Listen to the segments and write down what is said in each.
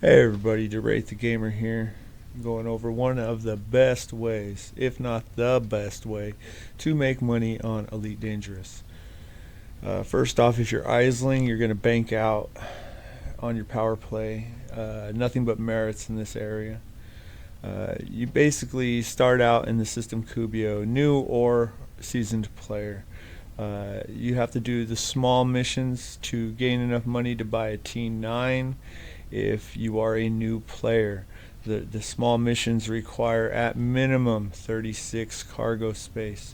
Hey everybody, DaWraith the Gamer here, going over one of the best ways, if not the best way, to make money on Elite Dangerous. First off, if you're Isling, you're going to bank out on your power play. Nothing but merits in this area. You basically start out in the system Cubeo, new or seasoned player. You have to do the small missions to gain enough money to buy a T9 if you are a new player. The small missions require at minimum 36 cargo space.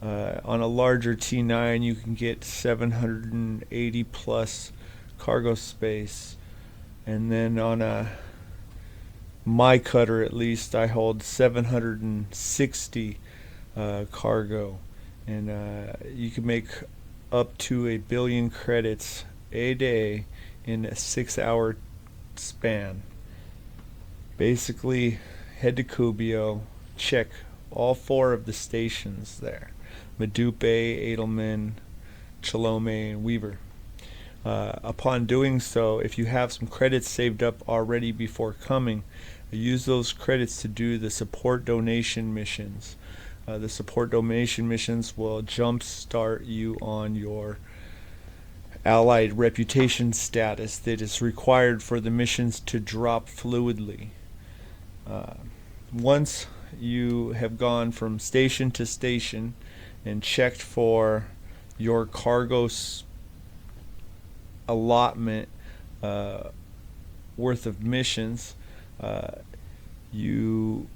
On a larger T9 you can get 780 plus cargo space, and then on my cutter at least I hold 760 cargo, and you can make up to 1,000,000,000 credits a day in a 6-hour span. Basically, head to Cubeo, check all 4 of the stations there: Medupe, Edelman, Chalome, and Weaver. Upon doing so, if you have some credits saved up already before coming, use those credits to do the support donation missions. The support donation missions will jumpstart you on your allied reputation status that is required for the missions to drop fluidly. Once you have gone from station to station and checked for your cargo allotment worth of missions, you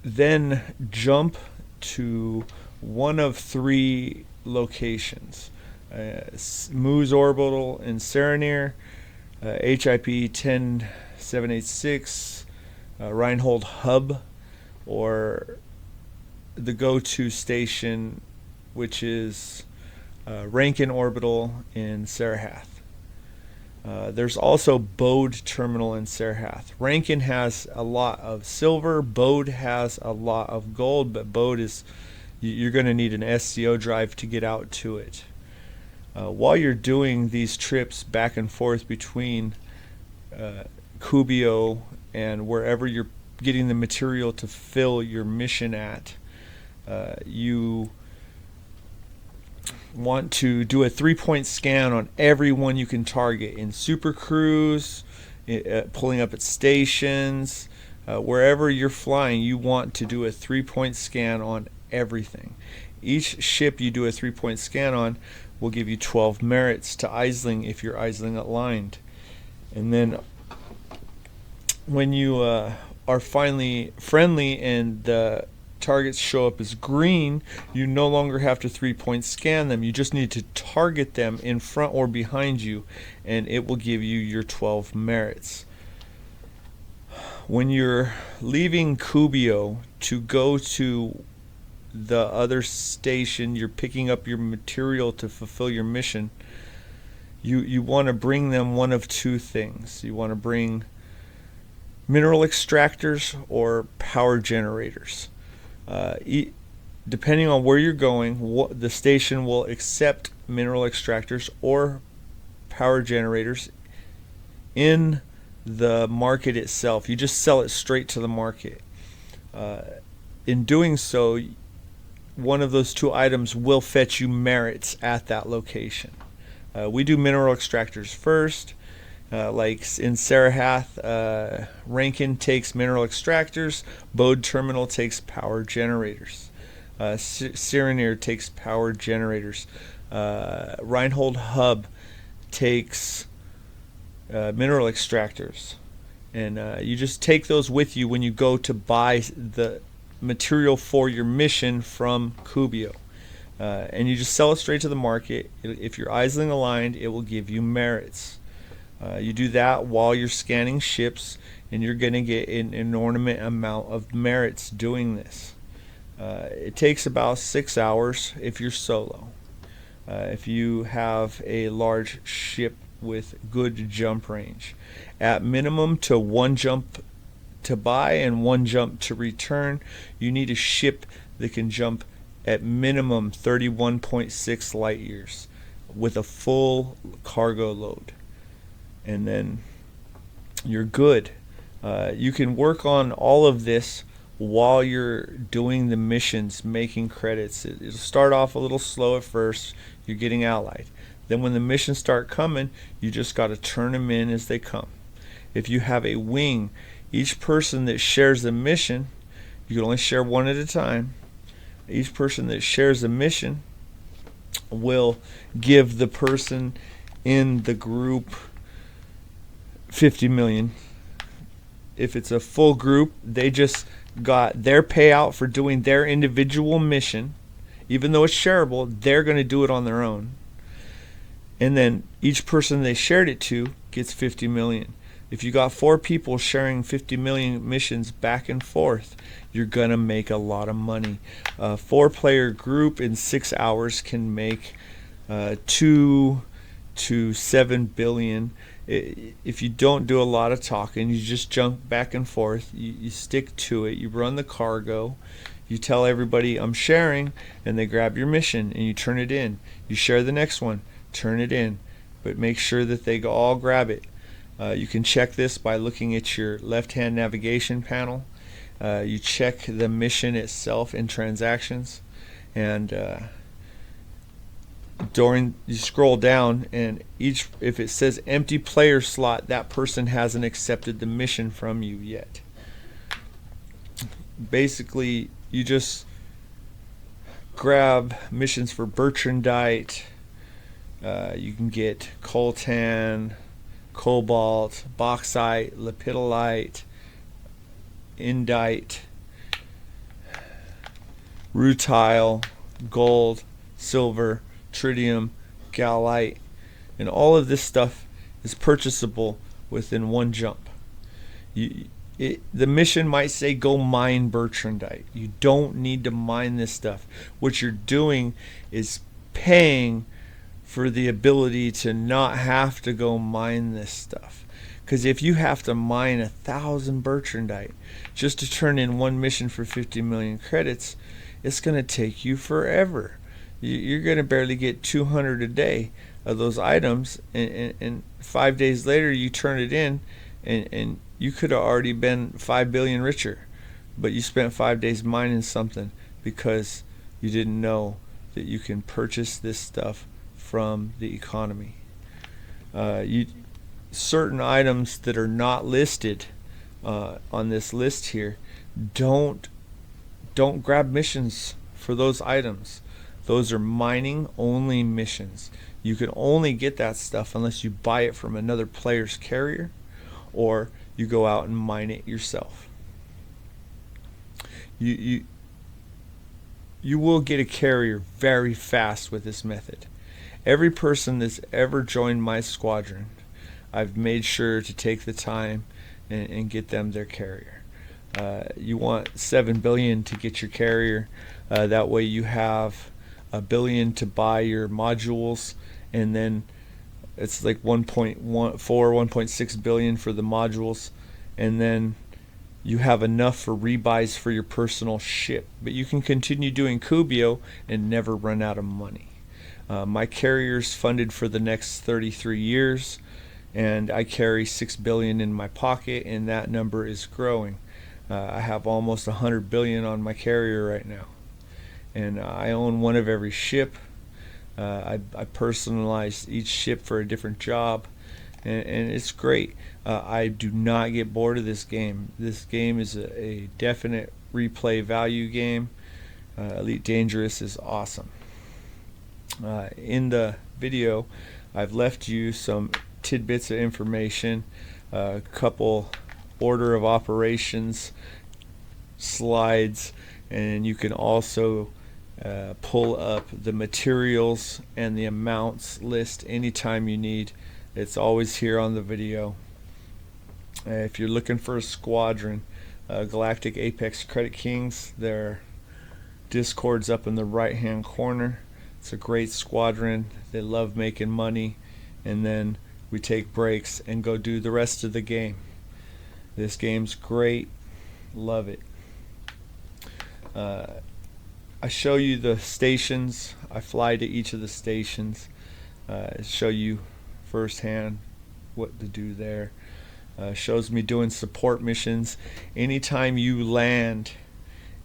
then jump to one of 3 locations: Moose Orbital in Serenir, HIP 10786, Reinhold Hub, or the go-to station, which is Rankin Orbital in Sarahath. There's also Bode Terminal in Sarahath. Rankin has a lot of silver, Bode has a lot of gold, but Bode is, you're going to need an SCO drive to get out to it. While you're doing these trips back and forth between Cubeo and wherever you're getting the material to fill your mission at, you want to do a 3-point scan on everyone you can target in Super Cruise, pulling up at stations, wherever you're flying. You want to do a 3-point scan on everything. Each ship you do a 3-point scan on will give you 12 merits to Isling if you're Isling aligned. And then when you are finally friendly and the targets show up as green, you no longer have to 3-point scan them. You just need to target them in front or behind you, and it will give you your 12 merits. When you're leaving Cubeo to go to the other station, you're picking up your material to fulfill your mission, you want to bring them one of 2 things. You want to bring mineral extractors or power generators. Depending on where you're going, the station will accept mineral extractors or power generators in the market itself. You just sell it straight to the market. In doing so, one of those 2 items will fetch you merits at that location. We do mineral extractors first. Like in Sarahath, Rankin takes mineral extractors, Bode Terminal takes power generators, Serenir takes power generators, Reinhold Hub takes mineral extractors, and you just take those with you when you go to buy the material for your mission from Cubeo. And you just sell it straight to the market. If you're Isling aligned, it will give you merits. You do that while you're scanning ships, and you're going to get an inordinate amount of merits doing this. It takes about 6 hours if you're solo. If you have a large ship with good jump range, at minimum to 1 jump to buy and 1 jump to return, you need a ship that can jump at minimum 31.6 light years with a full cargo load. And then you're good. You can work on all of this while you're doing the missions, making credits. It'll start off a little slow at first. You're getting allied. Then when the missions start coming, you just got to turn them in as they come. If you have a wing, each person that shares the mission, you can only share one at a time. Each person that shares a mission will give the person in the group 50 million. If it's a full group, they just got their payout for doing their individual mission. Even though it's shareable, they're going to do it on their own. And then each person they shared it to gets 50 million. If you got 4 people sharing 50 million missions back and forth, you're going to make a lot of money. A 4-player group in 6 hours can make 2 to 7 billion. If you don't do a lot of talking, you just jump back and forth, you stick to it, you run the cargo, you tell everybody I'm sharing, and they grab your mission and you turn it in. You share the next one, turn it in, but make sure that they all grab it. You can check this by looking at your left-hand navigation panel. You check the mission itself in transactions, and you scroll down, and if it says empty player slot, that person hasn't accepted the mission from you yet. Basically, you just grab missions for Bertrandite. You can get coltan, cobalt, bauxite, lepidolite, indite, rutile, gold, silver, tritium, gallite, and all of this stuff is purchasable within one jump. The mission might say go mine Bertrandite. You don't need to mine this stuff. What you're doing is paying for the ability to not have to go mine this stuff. Because if you have to mine 1,000 Bertrandite just to turn in one mission for 50 million credits, it's going to take you forever. You're going to barely get 200 a day of those items, and 5 days later you turn it in, and you could have already been 5 billion richer, but you spent 5 days mining something because you didn't know that you can purchase this stuff from the economy. Certain items that are not listed on this list here, don't grab missions for those items. Those are mining only missions. You can only get that stuff unless you buy it from another player's carrier or you go out and mine it yourself. You will get a carrier very fast with this method. Every person that's ever joined my squadron, I've made sure to take the time and get them their carrier. You want 7 billion to get your carrier. That way you have $1 billion to buy your modules, and then it's like 1.6 billion for the modules, and then you have enough for rebuys for your personal ship. But you can continue doing Cubeo and never run out of money. My carrier's funded for the next 33 years, and I carry 6 billion in my pocket, and that number is growing. I have almost 100 billion on my carrier right now, and I own one of every ship. I personalize each ship for a different job, and it's great. I do not get bored of this game. This game is a definite replay value game. Elite Dangerous is awesome. In the video, I've left you some tidbits of information, a couple order of operations slides, and you can also pull up the materials and the amounts list anytime you need. It's always here on the video. If you're looking for a squadron, Galactic Apex Credit Kings, their Discord's up in the right hand corner. It's a great squadron. They love making money, and then we take breaks and go do the rest of the game. This game's great. Love it. I show you the stations. I fly to each of the stations, show you firsthand what to do there. Shows me doing support missions. Anytime you land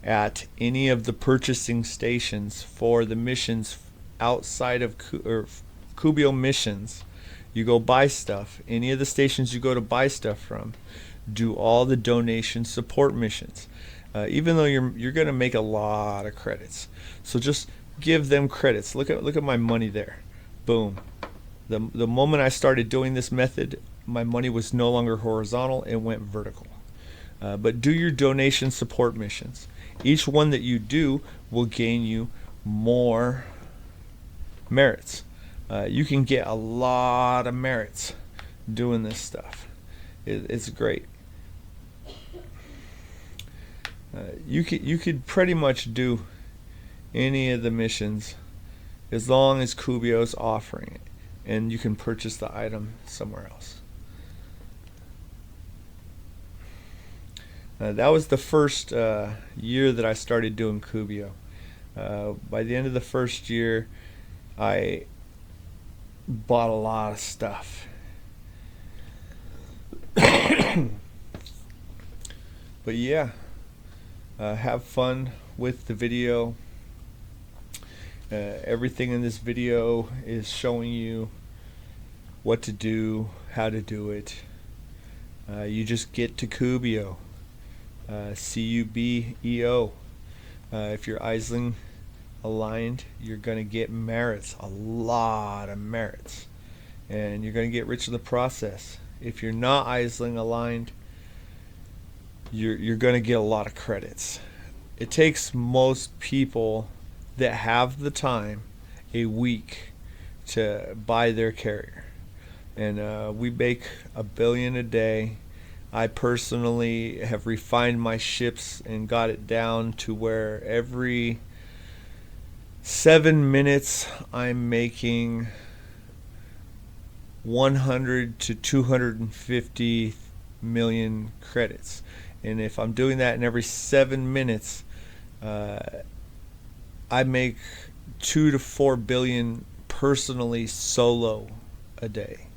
at any of the purchasing stations for the missions outside of Cubeo missions, you go buy stuff. Any of the stations you go to buy stuff from, do all the donation support missions. Even though you're going to make a lot of credits, so just give them credits. Look at my money there. Boom. The moment I started doing this method, my money was no longer horizontal, it went vertical. But do your donation support missions. Each one that you do will gain you more merits. You can get a lot of merits doing this stuff. It's great. You could pretty much do any of the missions as long as Cubeo's offering it, and you can purchase the item somewhere else. That was the first year that I started doing Cubeo. By the end of the first year, I bought a lot of stuff. But yeah, have fun with the video. Everything in this video is showing you what to do, how to do it. You just get to Cubeo. Cubeo. If you're Isling aligned, you're going to get merits, a lot of merits, and you're going to get rich in the process. If you're not Isling aligned, you're going to get a lot of credits. It takes most people that have the time a week to buy their carrier, and we make $1 billion a day. I personally have refined my ships and got it down to where every 7 minutes I'm making 100 to 250 million credits. And if I'm doing that in every 7 minutes, I make 2 to 4 billion personally solo a day.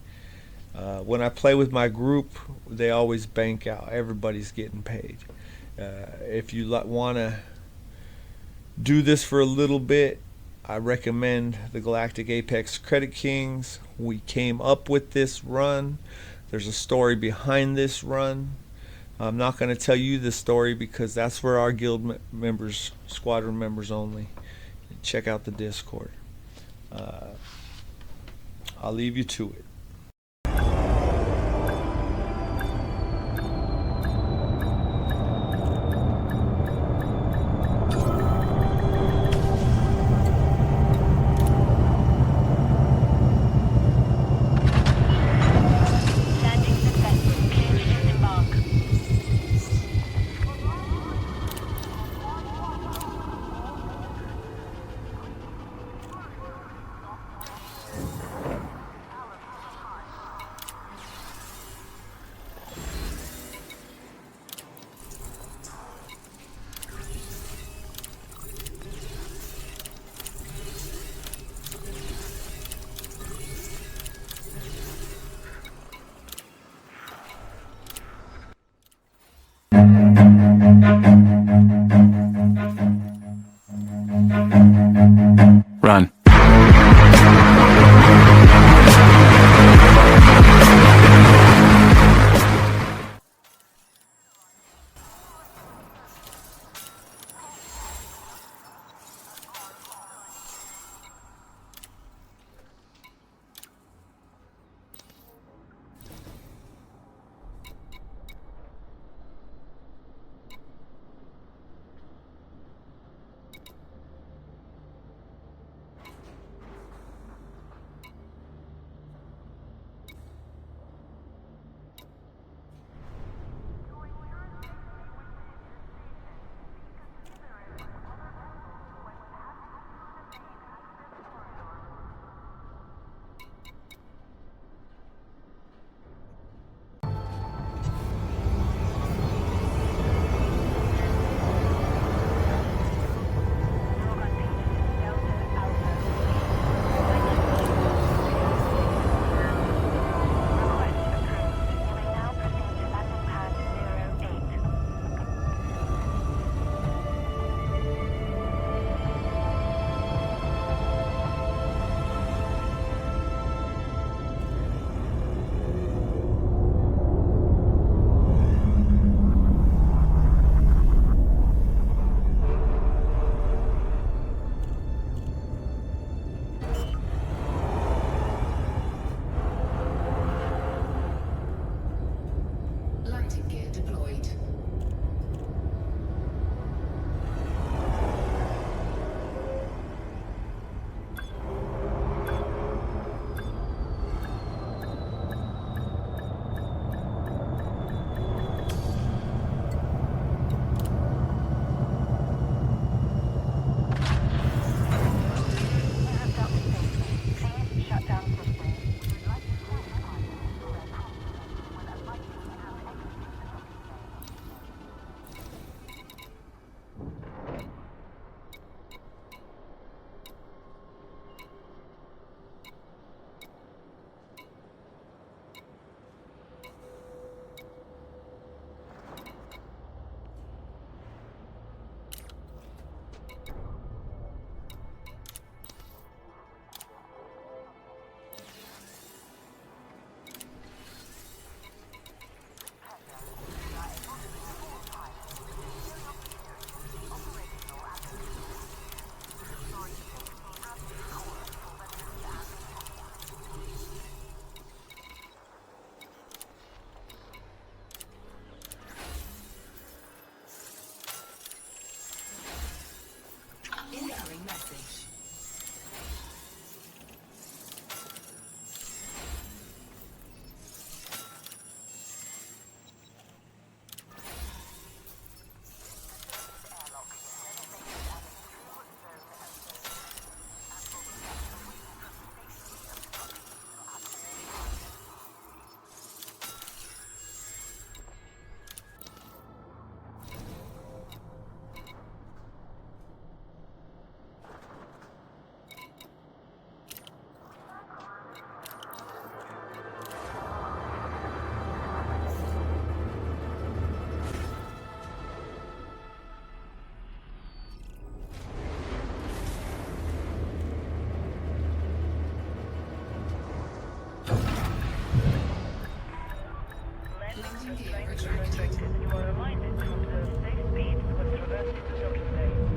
When I play with my group, they always bank out. Everybody's getting paid. If you want to do this for a little bit, I recommend the Galactic Apex Credit Kings. We came up with this run. There's a story behind this run. I'm not going to tell you the story because that's for our guild members, Squadron members only. Check out the Discord. I'll leave you to it. Landing gear deployed. Incoming message. You are reminded to observe safe speed when traversing the docking bay.